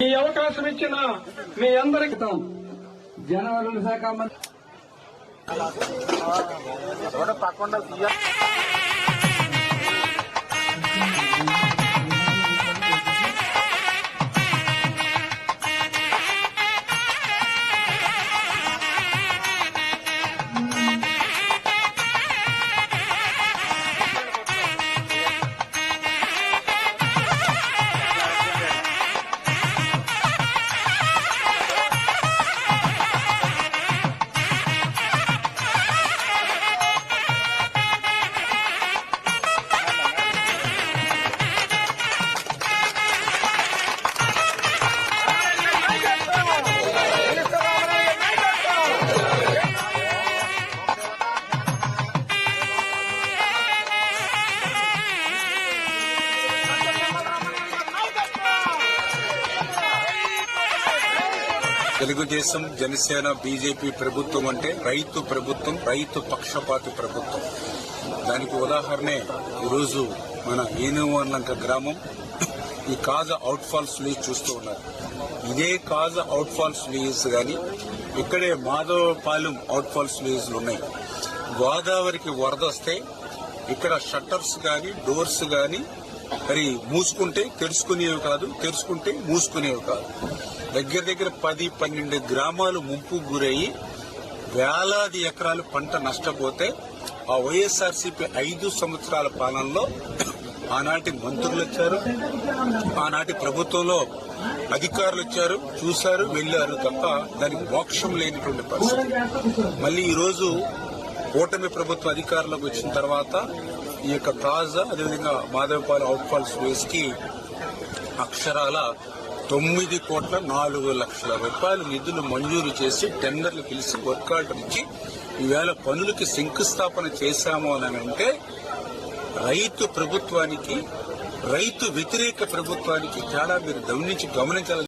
ఈ అవకాశం ఇచ్చిన మీ అందరికీ జనవరుల శాఖ మంత్రి తెలుగుదేశం, జనసేన, బీజేపీ ప్రభుత్వం అంటే రైతు ప్రభుత్వం, రైతు పక్షపాతి ప్రభుత్వం. దానికి ఉదాహరణే ఈరోజు మన ఏనుగులంక గ్రామం ఈ కాజా అవుట్ ఫాల్స్ విలేజ్ చూస్తూ ఉన్నారు. ఇదే కాజా అవుట్ ఫాల్స్ విలేజ్ గాని ఇక్కడే మాధవపాలెం అవుట్ ఫాల్స్ విలేజ్లు ఉన్నాయి. గోదావరికి వరద వస్తే ఇక్కడ షట్టర్స్ గాని డోర్స్ గాని మరి మూసుకుంటే తెరుచుకునేవి కాదు, తెరుచుకుంటే మూసుకునేవి కాదు. దగ్గర దగ్గర 10-12 గ్రామాలు ముంపుకు గురయ్యి వేలాది ఎకరాలు పంట నష్టపోతే ఆ వైఎస్ఆర్సీపీ 5 సంవత్సరాల పాలనలో ఆనాటి మంత్రులు వచ్చారు, ఆనాటి ప్రభుత్వంలో అధికారులు వచ్చారు, చూశారు, వెళ్లారు తప్ప దానికి మోక్షం లేనిటువంటి పరిస్థితి. మళ్లీ ఈ రోజు కూటమి ప్రభుత్వ అధికారంలోకి వచ్చిన తర్వాత ఈ యొక్క తాజా అదేవిధంగా మాధవపాలెం అవుట్ ఫాల్స్ వేస్ కి అక్షరాల 9,04,00,000 రూపాయలు నిధులు మంజూరు చేసి టెండర్లు పిలిచి వర్క్ ఆర్డర్ ఇచ్చి ఈవేళ పనులకి శంకుస్థాపన చేశాము అని అంటే రైతు ప్రభుత్వానికి, రైతు వ్యతిరేక ప్రభుత్వానికి తేడా మీరు గమనించాలి.